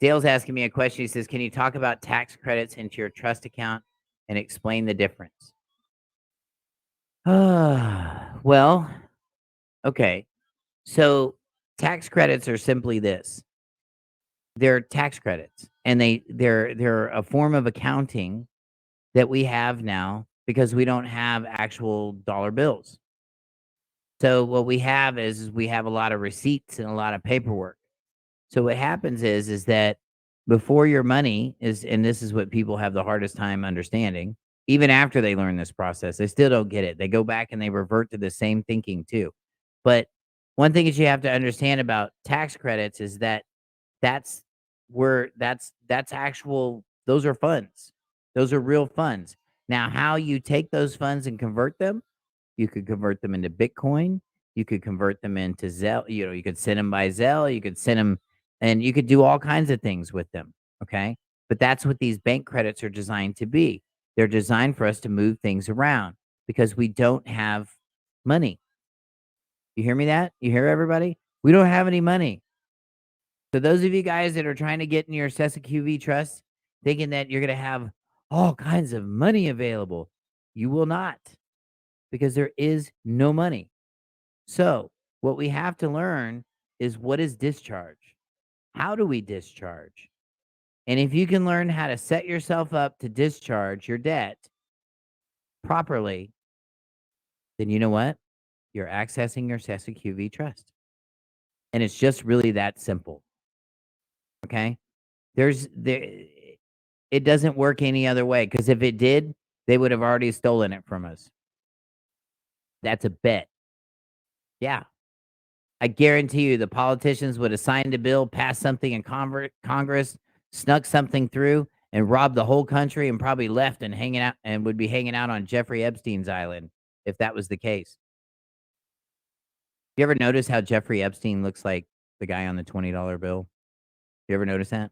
Dale's asking me a question. He says, can you talk about tax credits into your trust account and explain the difference? Well, okay. So tax credits are simply this. They're tax credits, and they're a form of accounting that we have now because we don't have actual dollar bills. So what we have is we have a lot of receipts and a lot of paperwork. So what happens is that before your money is, and this is what people have the hardest time understanding, even after they learn this process, they still don't get it. They go back and they revert to the same thinking too. But one thing that you have to understand about tax credits is that that's that's actual, those are funds. Those are real funds. Now, how you take those funds and convert them, you could convert them into Bitcoin. You could convert them into Zelle. You know, you could send them by Zelle. You could send them, and you could do all kinds of things with them. Okay. But that's what these bank credits are designed to be. They're designed for us to move things around because we don't have money. You hear me that? You hear everybody? We don't have any money. So those of you guys that are trying to get in your Sessa QV trust, thinking that you're going to have all kinds of money available, you will not, because there is no money. So what we have to learn is, what is discharge? How do we discharge? And if you can learn how to set yourself up to discharge your debt properly, then you know what? You're accessing your Sessa QV trust. And it's just really that simple. Okay? It doesn't work any other way, because if it did, they would have already stolen it from us. That's a bet. Yeah. I guarantee you the politicians would have signed a bill, passed something in Congress, snuck something through, and robbed the whole country, and probably left and hanging out, and would be hanging out on Jeffrey Epstein's island if that was the case. You ever notice how Jeffrey Epstein looks like the guy on the $20 bill? You ever notice that?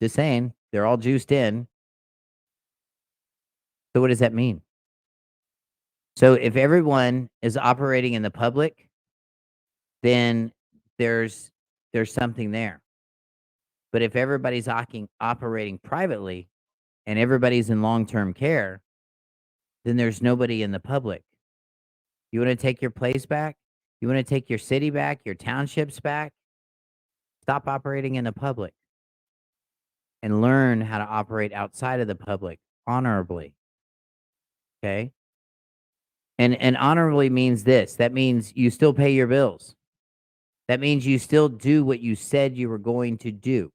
Just saying, they're all juiced in. So what does that mean? So if everyone is operating in the public, then there's something there. But if everybody's operating privately and everybody's in long-term care, then there's nobody in the public. You want to take your place back? You want to take your city back, your townships back? Stop operating in the public and learn how to operate outside of the public honorably. Okay? And honorably means this. That means you still pay your bills. That means you still do what you said you were going to do.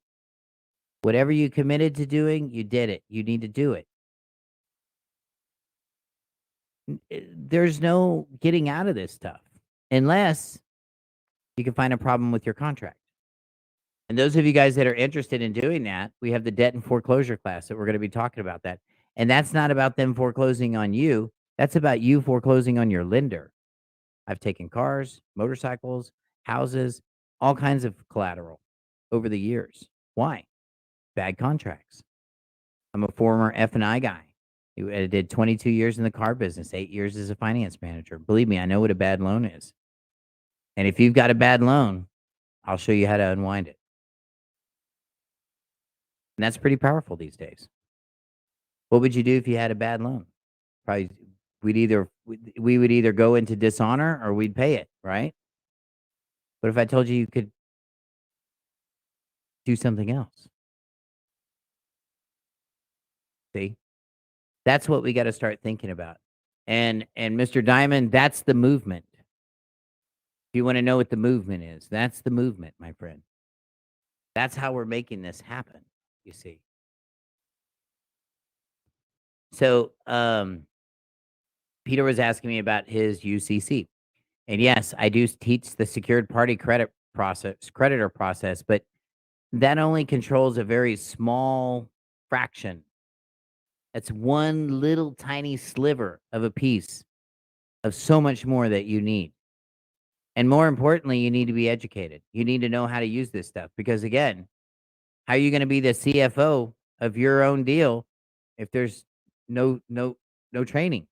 Whatever you committed to doing, you did it. You need to do it. There's no getting out of this stuff unless you can find a problem with your contract. And those of you guys that are interested in doing that, we have the debt and foreclosure class that we're going to be talking about that. And that's not about them foreclosing on you. That's about you foreclosing on your lender. I've taken cars, motorcycles, houses, all kinds of collateral over the years. Why? Bad contracts. I'm a former F&I guy. I did 22 years in the car business, 8 years as a finance manager. Believe me, I know what a bad loan is. And if you've got a bad loan, I'll show you how to unwind it. And that's pretty powerful these days. What would you do if you had a bad loan? Probably we would either go into dishonor or we'd pay it, right? But if I told you could do something else, see, that's what we got to start thinking about. And Mr. Diamond, that's the movement. If you want to know what the movement is, that's the movement, my friend. That's how we're making this happen, you see. So, Peter was asking me about his UCC. And yes, I do teach the secured party creditor process, but that only controls a very small fraction. That's one little tiny sliver of a piece of so much more that you need. And more importantly, you need to be educated. You need to know how to use this stuff because again, how are you going to be the CFO of your own deal if there's no training?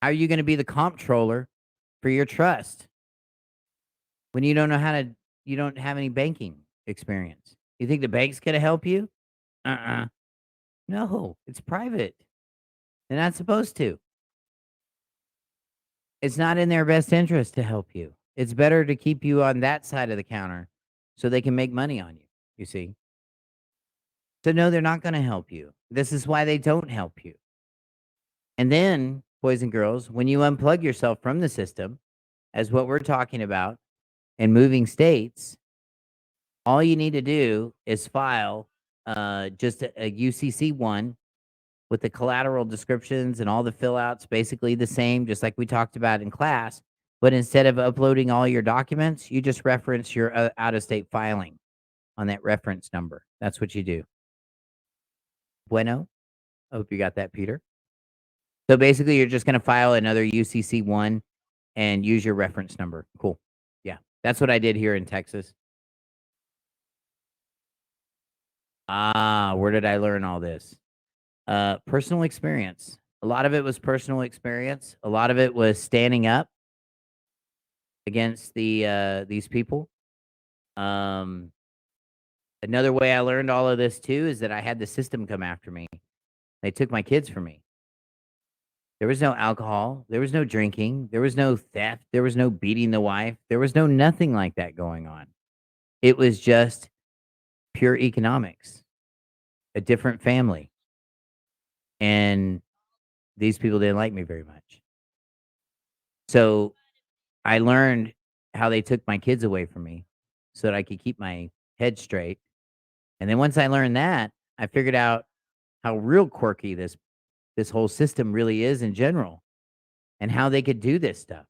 How are you going to be the comptroller for your trust when you don't know how to, you don't have any banking experience? You think the bank's going to help you? No, it's private. They're not supposed to. It's not in their best interest to help you. It's better to keep you on that side of the counter so they can make money on you, you see? So no, they're not going to help you. This is why they don't help you. And then, boys and girls, when you unplug yourself from the system, as what we're talking about, in moving states, all you need to do is file just a UCC one with the collateral descriptions and all the fill outs basically the same, just like we talked about in class. But instead of uploading all your documents, you just reference your out-of-state filing on that reference number. That's what you do. Bueno. I hope you got that, Peter. So basically, you're just going to file another UCC one and use your reference number. Cool. Yeah, that's what I did here in Texas. Where did I learn all this? Personal experience. A lot of it was personal experience. A lot of it was standing up against these people. Another way I learned all of this too is that I had the system come after me. They took my kids from me. There was no alcohol. There was no drinking. There was no theft. There was no beating the wife. There was no nothing like that going on. It was just pure economics, a different family. And these people didn't like me very much. So I learned how they took my kids away from me so that I could keep my head straight. And then once I learned that, I figured out how real quirky this whole system really is in general and how they could do this stuff.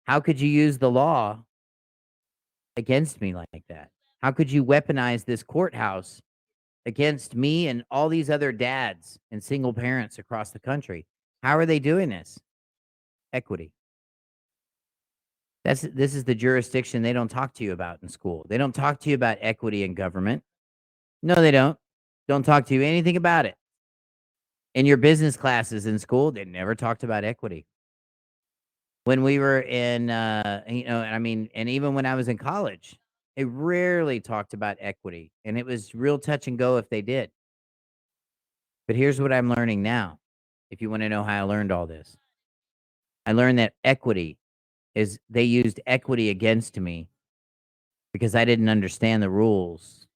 How could you use the law against me like that? How could you weaponize this courthouse against me and all these other dads and single parents across the country? How are they doing this? Equity. This is the jurisdiction they don't talk to you about in school. They don't talk to you about equity in government. No, they don't. Don't talk to you anything about it. In your business classes in school, they never talked about equity. When we were in, and even when I was in college, they rarely talked about equity, and it was real touch and go if they did. But here's what I'm learning now. If you want to know how I learned all this, I learned that equity is they used equity against me because I didn't understand the rules.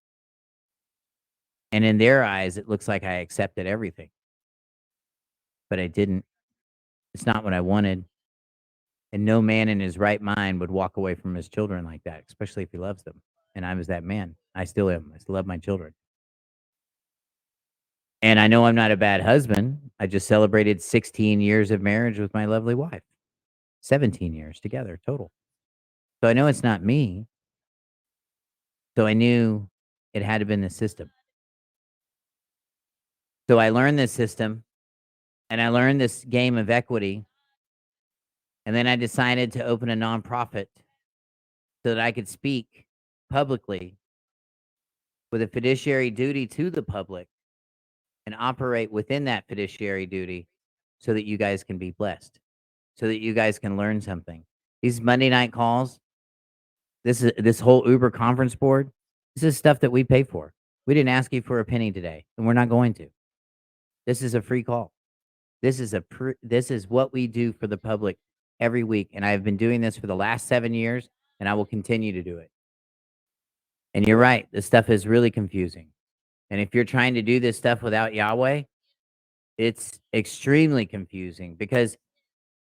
And in their eyes, it looks like I accepted everything. But I didn't. It's not what I wanted. And no man in his right mind would walk away from his children like that, especially if he loves them. and I was that man. I still am. I still love my children. And I know I'm not a bad husband. I just celebrated 16 years of marriage with my lovely wife. 17 years together total. So I know it's not me. So I knew it had to have been the system. So I learned this system and I learned this game of equity. And then I decided to open a nonprofit so that I could speak publicly with a fiduciary duty to the public and operate within that fiduciary duty so that you guys can be blessed, so that you guys can learn something. These Monday night calls, this whole Uber conference board, this is stuff that we pay for. We didn't ask you for a penny today, and we're not going to. This is a free call. This is what we do for the public every week, and I've been doing this for the last 7 years, and I will continue to do it. And you're right, this stuff is really confusing. And if you're trying to do this stuff without Yahweh, it's extremely confusing because,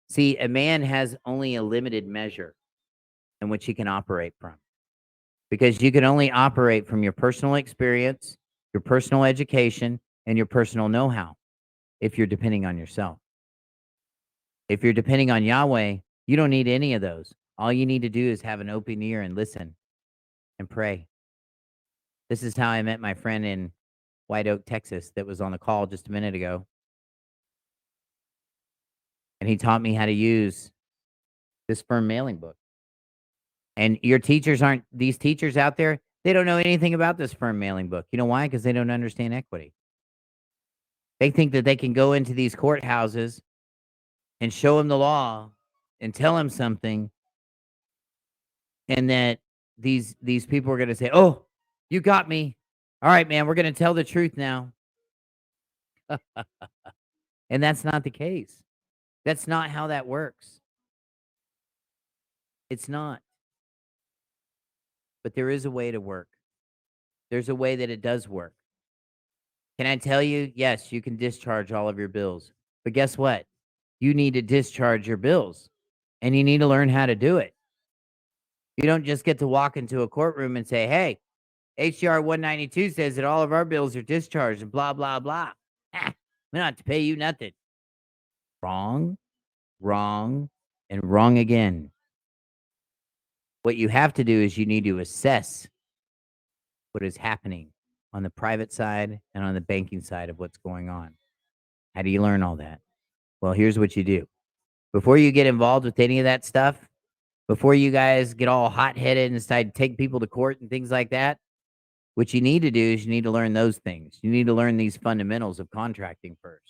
see, a man has only a limited measure in which he can operate from. Because you can only operate from your personal experience, your personal education, and your personal know-how if you're depending on yourself. If you're depending on Yahweh, you don't need any of those. All you need to do is have an open ear and listen and pray. This is how I met my friend in White Oak, Texas, that was on the call just a minute ago. And he taught me how to use this firm mailing book. And your teachers aren't, these teachers out there, they don't know anything about this firm mailing book. You know why? Because they don't understand equity. They think that they can go into these courthouses and show them the law and tell them something, and that these people are going to say, "Oh, you got me. All right, man, we're going to tell the truth now." And that's not the case. That's not how that works. It's not. But there is a way to work. There's a way that it does work. Can I tell you? Yes, you can discharge all of your bills. But guess what? You need to discharge your bills, and you need to learn how to do it. You don't just get to walk into a courtroom and say, "Hey, HCR 192 says that all of our bills are discharged and blah, blah, blah. We don't have to pay you nothing." Wrong, wrong, and wrong again. What you have to do is you need to assess what is happening on the private side and on the banking side of what's going on. How do you learn all that? Well, here's what you do. Before you get involved with any of that stuff, before you guys get all hot-headed and decide to take people to court and things like that, what you need to do is you need to learn those things. You need to learn these fundamentals of contracting first.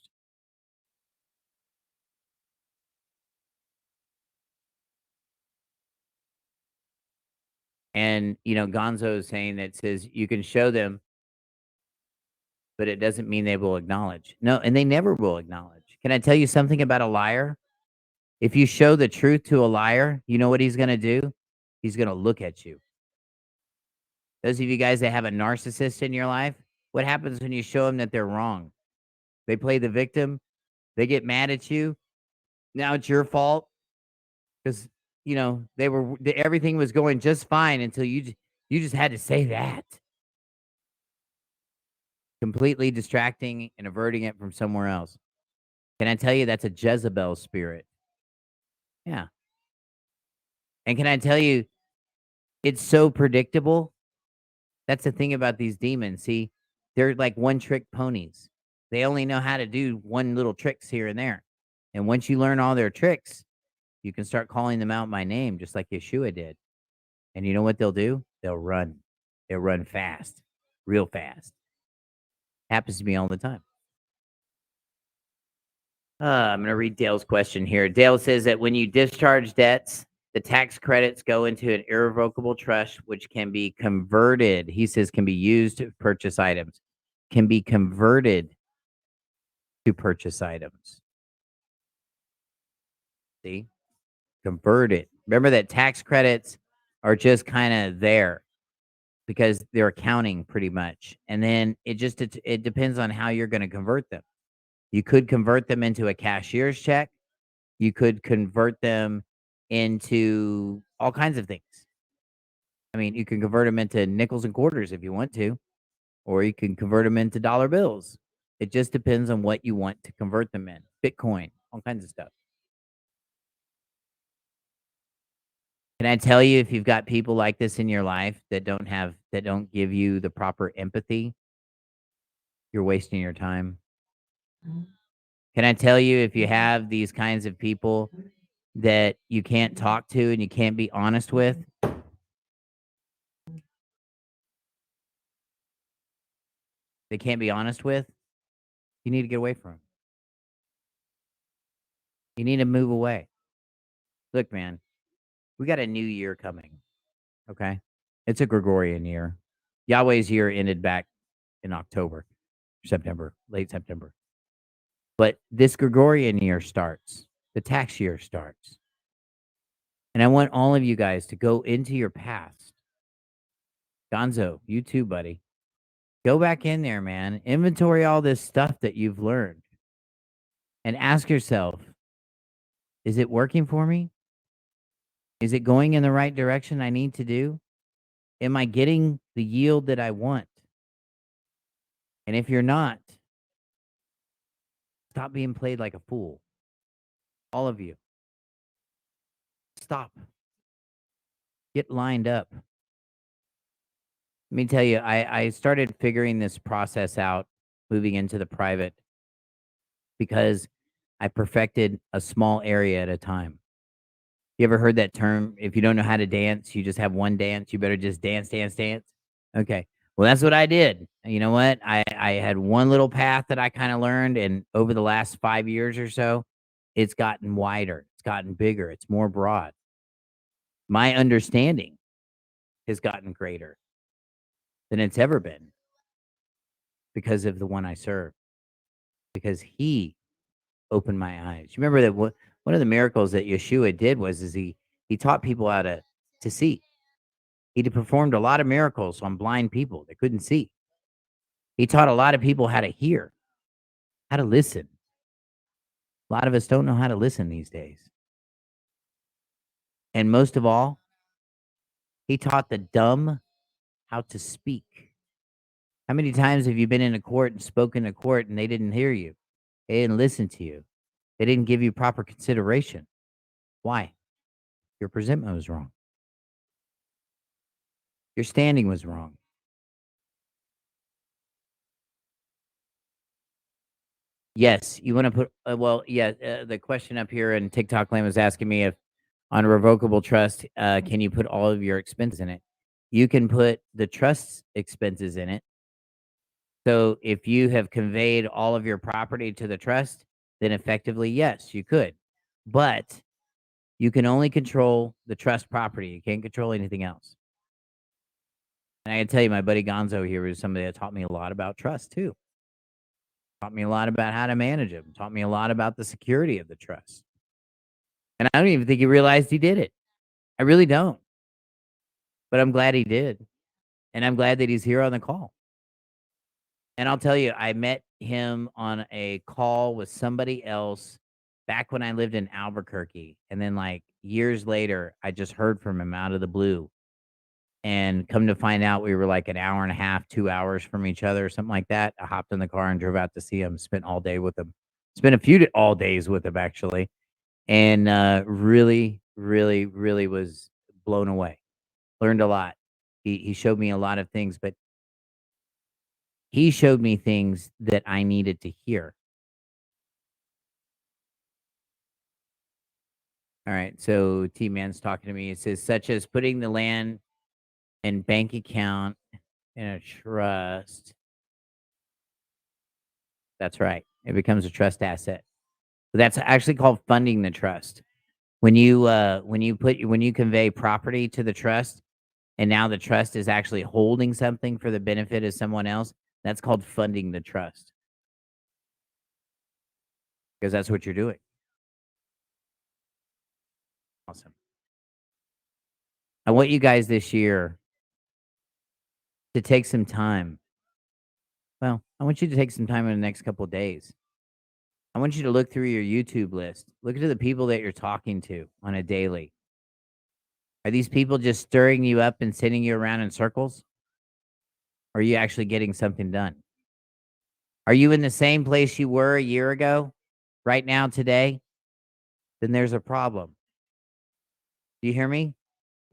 And, Gonzo is saying that says you can show them, but it doesn't mean they will acknowledge. No, and they never will acknowledge. Can I tell you something about a liar? If you show the truth to a liar, you know what he's going to do? He's going to look at you. Those of you guys that have a narcissist in your life, what happens when you show them that they're wrong? They play the victim. They get mad at you. Now it's your fault because, everything was going just fine until you just had to say that. Completely distracting and averting it from somewhere else. Can I tell you that's a Jezebel spirit? Yeah. And can I tell you, it's so predictable. That's the thing about these demons. See, they're like one-trick ponies. They only know how to do one little tricks here and there. And once you learn all their tricks, you can start calling them out by name, just like Yeshua did. And you know what they'll do? They'll run. They'll run fast, real fast. Happens to me all the time. I'm going to read Dale's question here. Dale says that when you discharge debts, the tax credits go into an irrevocable trust, which can be converted. He says can be used to purchase items, can be converted to purchase items. See? Converted. Remember that tax credits are just kind of there because they're accounting pretty much. And then it depends on how you're going to convert them. You could convert them into a cashier's check. You could convert them into all kinds of things. I mean, you can convert them into nickels and quarters if you want to, or you can convert them into dollar bills. It just depends on what you want to convert them in. Bitcoin, all kinds of stuff. Can I tell you, if you've got people like this in your life that don't give you the proper empathy, you're wasting your time. Can I tell you, if you have these kinds of people that you can't talk to and you can't be honest with, they can't be honest with, you need to get away from them. You need to move away. Look, man, we got a new year coming. Okay. It's a Gregorian year. Yahweh's year ended back in October, September, late September. But this Gregorian year starts, the tax year starts. And I want all of you guys to go into your past. Gonzo, you too, buddy. Go back in there, man. Inventory all this stuff that you've learned and ask yourself, is it working for me? Is it going in the right direction I need to do? Am I getting the yield that I want? And if you're not, stop being played like a fool. All of you. Stop. Get lined up. Let me tell you, I started figuring this process out moving into the private because I perfected a small area at a time. You ever heard that term? If you don't know how to dance, you just have one dance. You better just dance, dance, dance. Okay. Well, that's what I did. And you know what? I had one little path that I kind of learned. And over the last 5 years or so, it's gotten wider. It's gotten bigger. It's more broad. My understanding has gotten greater than it's ever been because of the one I serve, because he opened my eyes. You remember that one of the miracles that Yeshua did is he taught people how to see. He performed a lot of miracles on blind people that couldn't see. He taught a lot of people how to hear, how to listen. A lot of us don't know how to listen these days. And most of all, he taught the dumb how to speak. How many times have you been in a court and spoken to court and they didn't hear you? They didn't listen to you. They didn't give you proper consideration. Why? Your presentment was wrong. Your standing was wrong. Yes, you want to put, the question up here in TikTok land was asking me if on a revocable trust, can you put all of your expenses in it? You can put the trust's expenses in it. So if you have conveyed all of your property to the trust, then effectively, yes, you could. But you can only control the trust property. You can't control anything else. And I can tell you, my buddy Gonzo here was somebody that taught me a lot about trust too. Taught me a lot about how to manage them. Taught me a lot about the security of the trust. And I don't even think he realized he did it. I really don't. But I'm glad he did. And I'm glad that he's here on the call. And I'll tell you, I met him on a call with somebody else back when I lived in Albuquerque. And then, like, years later, I just heard from him out of the blue. And come to find out, we were like an hour and a half, 2 hours from each other, or something like that. I hopped in the car and drove out to see him, spent all day with him. Spent a few all days with him, actually. And really, really, really was blown away. Learned a lot. He showed me a lot of things, but he showed me things that I needed to hear. All right, so T-Man's talking to me. It says, such as putting the land and bank account in a trust. That's right. It becomes a trust asset. That's actually called funding the trust. When you convey property to the trust, and now the trust is actually holding something for the benefit of someone else, that's called funding the trust. Because that's what you're doing. Awesome. I want you guys this year to take some time. Well, I want you to take some time in the next couple of days. I want you to look through your YouTube list. Look at the people that you're talking to on a daily. Are these people just stirring you up and sending you around in circles? Or are you actually getting something done? Are you in the same place you were a year ago, right now, today? Then there's a problem. Do you hear me?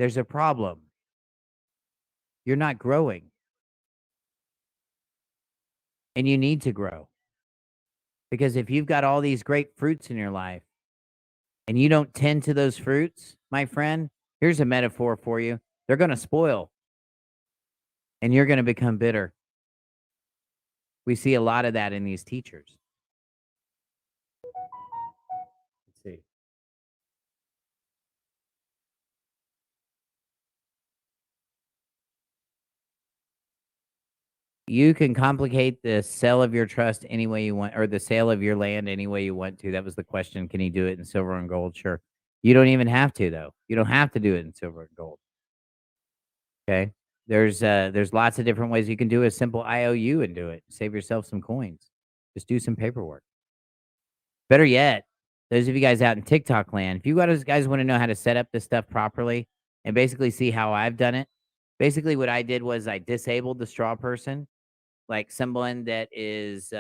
There's a problem. You're not growing. And you need to grow. Because if you've got all these great fruits in your life and you don't tend to those fruits, my friend, here's a metaphor for you. They're going to spoil and you're going to become bitter. We see a lot of that in these teachers. Let's see. You can complicate the sale of your trust any way you want, or the sale of your land any way you want to. That was the question. Can he do it in silver and gold? Sure. You don't even have to, though. You don't have to do it in silver and gold. Okay. There's lots of different ways you can do a simple IOU and do it. Save yourself some coins. Just do some paperwork. Better yet, those of you guys out in TikTok land, if you guys want to know how to set up this stuff properly and basically see how I've done it, basically what I did was I disabled the straw person, like someone that is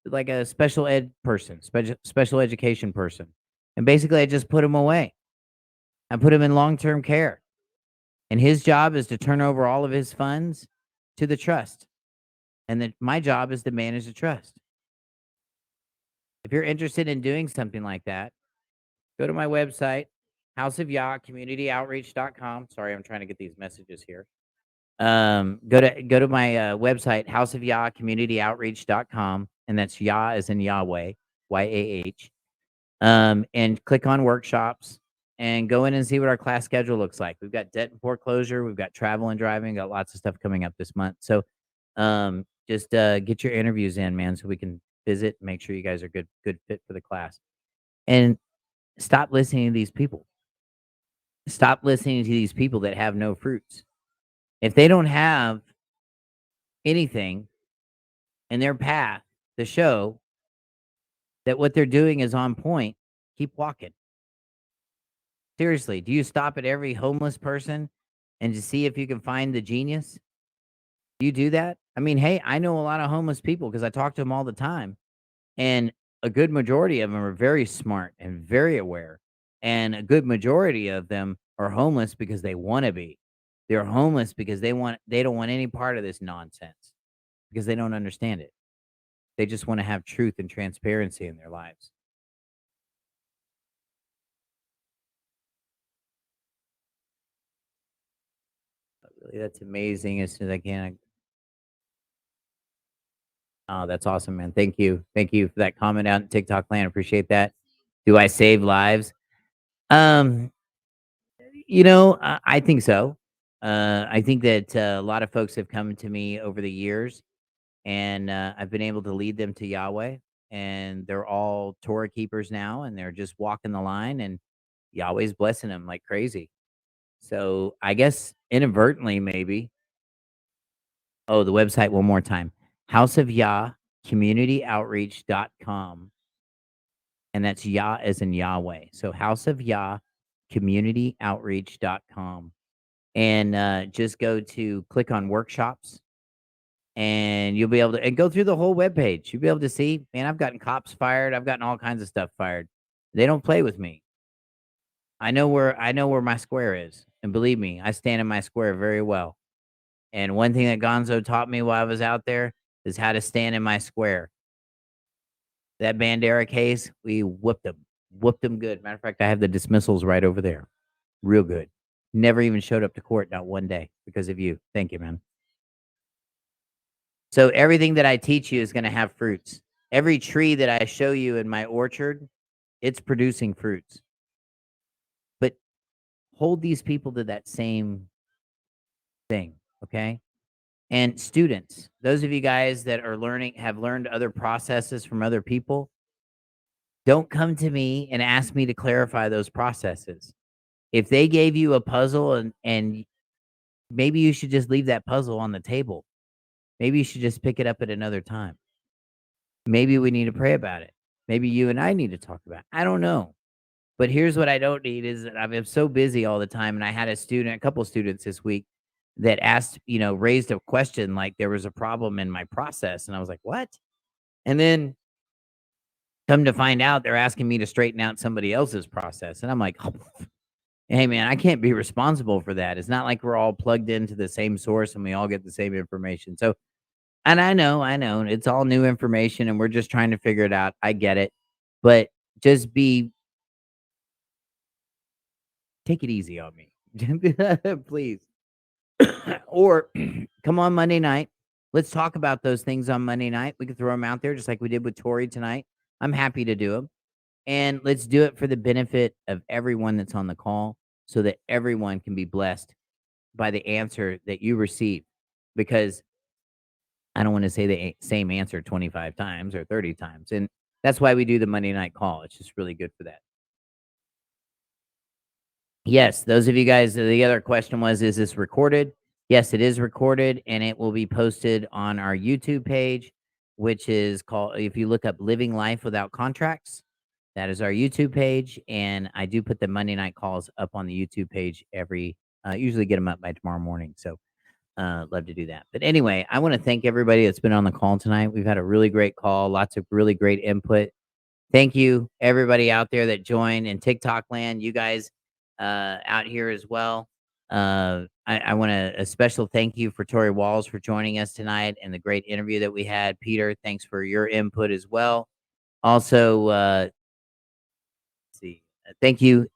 like a special ed person, special education person. And basically I just put him away. I put him in long-term care. And his job is to turn over all of his funds to the trust. And then my job is to manage the trust. If you're interested in doing something like that, go to my website, houseofyah.communityoutreach.com. Sorry, I'm trying to get these messages here. Go to my website, houseofyah.communityoutreach.com, and that's Yah as in Yahweh, YAH. And click on workshops and go in and see what our class schedule looks like. We've got debt and foreclosure, we've got travel and driving, got lots of stuff coming up this month. So just get your interviews in, man, so we can visit and make sure you guys are good fit for the class. And stop listening to these people. Stop listening to these people that have no fruits. If they don't have anything in their path to show that what they're doing is on point, keep walking. Seriously, do you stop at every homeless person and to see if you can find the genius? Do you do that? I mean, hey, I know a lot of homeless people because I talk to them all the time. And a good majority of them are very smart and very aware. And a good majority of them are homeless because they want to be. They're homeless because they don't want any part of this nonsense because they don't understand it. They just want to have truth and transparency in their lives. Really, that's amazing. As soon as I can. Oh, that's awesome, man. Thank you. Thank you for that comment out in TikTok land. Appreciate that. Do I save lives? Um, I think so. I think that a lot of folks have come to me over the years, and I've been able to lead them to Yahweh, and they're all Torah keepers now, and they're just walking the line, and Yahweh's blessing them like crazy. So I guess inadvertently, maybe. Oh, the website one more time. House of Yah communityoutreach.com. And that's Yah as in Yahweh. So House of Yah communityoutreach.com. And just go to click on workshops and you'll be able to and go through the whole webpage. You'll be able to see, man, I've gotten cops fired. I've gotten all kinds of stuff fired. They don't play with me. I know where my square is. And believe me, I stand in my square very well. And one thing that Gonzo taught me while I was out there is how to stand in my square. That Bandera case, we whooped them good. Matter of fact, I have the dismissals right over there. Real good. Never even showed up to court, not one day, because of you. Thank you, man. So everything that I teach you is going to have fruits. Every tree that I show you in my orchard, it's producing fruits. But hold these people to that same thing, okay? And students, those of you guys that are have learned other processes from other people, don't come to me and ask me to clarify those processes. If they gave you a puzzle and maybe you should just leave that puzzle on the table. Maybe you should just pick it up at another time. Maybe we need to pray about it. Maybe you and I need to talk about it. I don't know. But here's what I don't need is that I'm so busy all the time. And I had a couple students this week that asked, raised a question like there was a problem in my process. And I was like, what? And then come to find out they're asking me to straighten out somebody else's process. And I'm like, oh, hey, man, I can't be responsible for that. It's not like we're all plugged into the same source and we all get the same information. So, and I know it's all new information and we're just trying to figure it out. I get it. But just take it easy on me, please. Or come on Monday night. Let's talk about those things on Monday night. We can throw them out there just like we did with Tori tonight. I'm happy to do them. And let's do it for the benefit of everyone that's on the call so that everyone can be blessed by the answer that you receive. Because I don't want to say the same answer 25 times or 30 times. And that's why we do the Monday night call. It's just really good for that. Yes, those of you guys, the other question was, is this recorded? Yes, it is recorded, and it will be posted on our YouTube page, which is called, if you look up Living Life Without Contracts, that is our YouTube page, and I do put the Monday night calls up on the YouTube page usually get them up by tomorrow morning, so love to do that. But anyway, I want to thank everybody that's been on the call tonight. We've had a really great call, lots of really great input. Thank you, everybody out there that joined in TikTok land. You guys out here as well. I want a special thank you for Tory Walls for joining us tonight and the great interview that we had. Peter, thanks for your input as well. Also, thank you,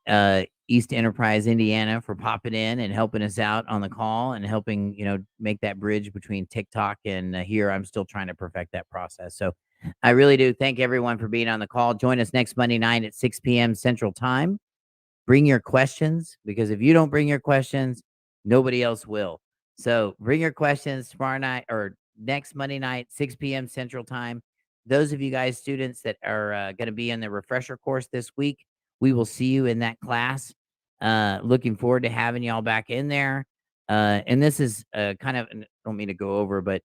East Enterprise, Indiana, for popping in and helping us out on the call and helping, make that bridge between TikTok and here. I'm still trying to perfect that process. So I really do thank everyone for being on the call. Join us next Monday night at 6 p.m. Central Time. Bring your questions, because if you don't bring your questions, nobody else will. So bring your questions tomorrow night or next Monday night, 6 p.m. Central Time. Those of you guys, students that are going to be in the refresher course this week, we will see you in that class. Looking forward to having y'all back in there. And this is kind of, I don't mean to go over, but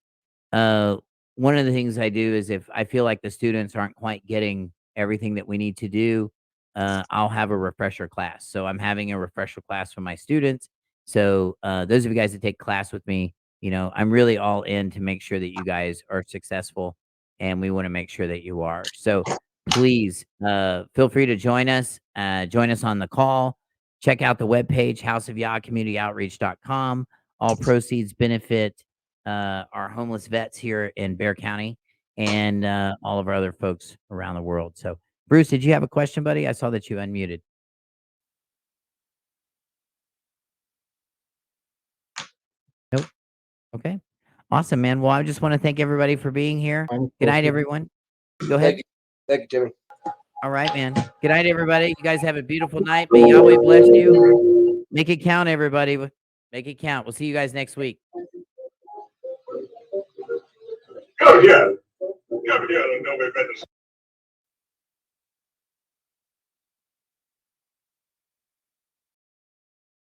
one of the things I do is if I feel like the students aren't quite getting everything that we need to do, I'll have a refresher class. So I'm having a refresher class for my students. So those of you guys that take class with me, I'm really all in to make sure that you guys are successful, and we want to make sure that you are. So please feel free to join us. Join us on the call. Check out the webpage, houseofyah.communityoutreach.com. All proceeds benefit our homeless vets here in Bexar County and all of our other folks around the world. So, Bruce, did you have a question, buddy? I saw that you unmuted. Nope. Okay. Awesome, man. Well, I just want to thank everybody for being here. Good night, everyone. Go ahead. Thank you, Jimmy. All right, man. Good night, everybody. You guys have a beautiful night. May Yahweh bless you. Make it count, everybody. Make it count. We'll see you guys next week. Go, yeah. Go, yeah. No way better.